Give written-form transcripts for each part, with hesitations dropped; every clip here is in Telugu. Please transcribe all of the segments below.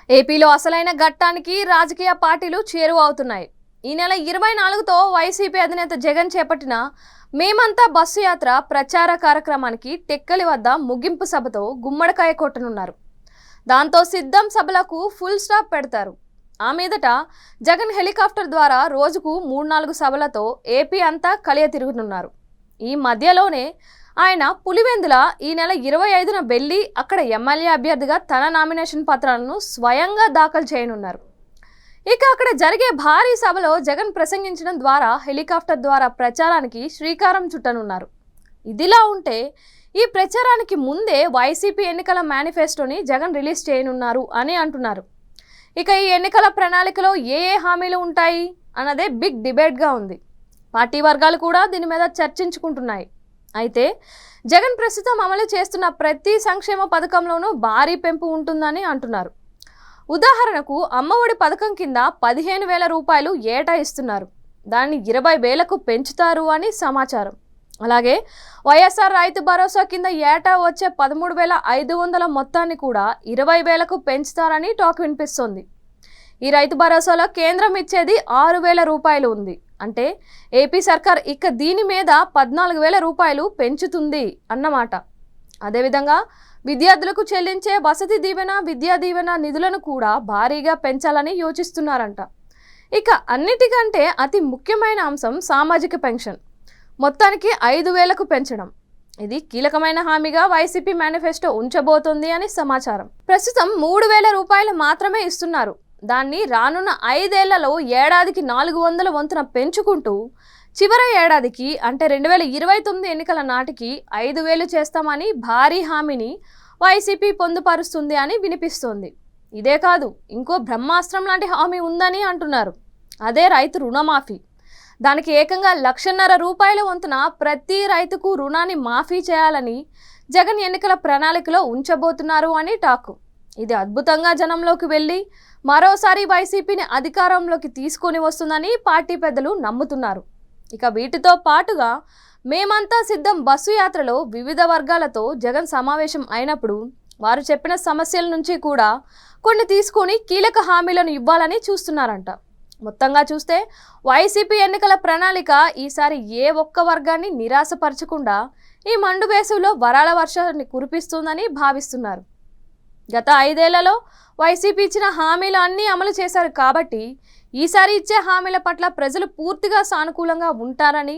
ఏపీలో అసలైన ఘట్టానికి రాజకీయ పార్టీలు చేరువవుతున్నాయి. ఈ నెల 24తో వైసీపీ అధినేత జగన్ చేపట్టిన మేమంతా బస్సు యాత్ర ప్రచార కార్యక్రమానికి టెక్కలి వద్ద ముగింపు సభతో గుమ్మడికాయ కొట్టనున్నారు. దాంతో సిద్ధం సభలకు ఫుల్ స్టాప్ పెడతారు. ఆ మీదట జగన్ హెలికాప్టర్ ద్వారా రోజుకు 3-4 సభలతో ఏపీ అంతా కలియ తిరుగుతున్నారు. ఈ మధ్యలోనే ఆయన పులివెందుల ఈ నెల 25న వెళ్లి అక్కడ ఎమ్మెల్యే అభ్యర్థిగా తన నామినేషన్ పత్రాలను స్వయంగా దాఖలు చేయనున్నారు. ఇక అక్కడ జరిగే భారీ సభలో జగన్ ప్రసంగించడం ద్వారా హెలికాప్టర్ ద్వారా ప్రచారానికి శ్రీకారం చుట్టనున్నారు. ఇదిలా ఉంటే ఈ ప్రచారానికి ముందే వైసీపీ ఎన్నికల మేనిఫెస్టోని జగన్ రిలీజ్ చేయనున్నారు అని అంటున్నారు. ఇక ఈ ఎన్నికల ప్రణాళికలో ఏ హామీలు ఉంటాయి అన్నదే బిగ్ డిబేట్గా ఉంది. పార్టీ వర్గాలు కూడా దీని మీద చర్చించుకుంటున్నాయి. అయితే జగన్ ప్రస్తుతం అమలు చేస్తున్న ప్రతి సంక్షేమ పథకంలోనూ భారీ పెంపు ఉంటుందని అంటున్నారు. ఉదాహరణకు అమ్మఒడి పథకం కింద 15,000 రూపాయలు ఏటా ఇస్తున్నారు. దాన్ని 20,000కు పెంచుతారు అని సమాచారం. అలాగే వైఎస్ఆర్ రైతు భరోసా కింద ఏటా వచ్చే 13,500 మొత్తాన్ని కూడా 20,000కు పెంచుతారని టాక్ వినిపిస్తోంది. ఈ రైతు భరోసాలో కేంద్రం ఇచ్చేది 6,000 రూపాయలు ఉంది. అంటే ఏపీ సర్కార్ ఇక దీని మీద 14,000 రూపాయలు పెంచుతుంది అన్నమాట. అదేవిధంగా విద్యార్థులకు చెల్లించే వసతి దీవెన, విద్యా దీవెన నిధులను కూడా భారీగా పెంచాలని యోచిస్తున్నారంట. ఇక అన్నిటికంటే అతి ముఖ్యమైన అంశం సామాజిక పెన్షన్ మొత్తానికి 5,000కు పెంచడం. ఇది కీలకమైన హామీగా వైసీపీ మేనిఫెస్టో ఉంచబోతోంది అని సమాచారం. ప్రస్తుతం 3,000 రూపాయలు మాత్రమే ఇస్తున్నారు. దాన్ని రానున్న 5 ఏళ్లలో ఏడాదికి 400 వంతున పెంచుకుంటూ చివరి ఏడాదికి అంటే 2029 ఎన్నికల నాటికి 5,000 చేస్తామని భారీ హామీని వైసీపీ పొందుపరుస్తుంది అని వినిపిస్తోంది. ఇదే కాదు, ఇంకో బ్రహ్మాస్త్రం లాంటి హామీ ఉందని అంటున్నారు. అదే రైతు రుణమాఫీ. దానికి ఏకంగా 1,50,000 రూపాయల వంతున ప్రతి రైతుకు రుణాన్ని మాఫీ చేయాలని జగన్ ఎన్నికల ప్రణాళికలో ఉంచబోతున్నారు అని టాకు. ఇది అద్భుతంగా జనంలోకి వెళ్ళి మరోసారి వైసీపీని అధికారంలోకి తీసుకొని వస్తుందని పార్టీ పెద్దలు నమ్ముతున్నారు. ఇక వీటితో పాటుగా మేమంతా సిద్ధం బస్సు యాత్రలో వివిధ వర్గాలతో జగన్ సమావేశం అయినప్పుడు వారు చెప్పిన సమస్యల నుంచి కూడా కొన్ని తీసుకొని కీలక హామీలను ఇవ్వాలని చూస్తున్నారంట. మొత్తంగా చూస్తే వైసీపీ ఎన్నికల ప్రణాళిక ఈసారి ఏ ఒక్క వర్గాన్ని నిరాశపరచకుండా ఈ మండు వేసవిలో వరాల వర్షాన్ని కురిపిస్తుందని భావిస్తున్నారు. గత 5 ఏళ్లలో వైసీపీ ఇచ్చిన హామీలు అన్నీ అమలు చేశారు కాబట్టి ఈసారి ఇచ్చే హామీల పట్ల ప్రజలు పూర్తిగా సానుకూలంగా ఉంటారని,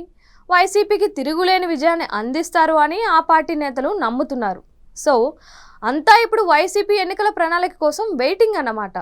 వైసీపీకి తిరుగులేని విజయాన్ని అందిస్తారు అని ఆ పార్టీ నేతలు నమ్ముతున్నారు. సో అంతా ఇప్పుడు వైసీపీ ఎన్నికల ప్రణాళిక కోసం వెయిటింగ్ అన్నమాట.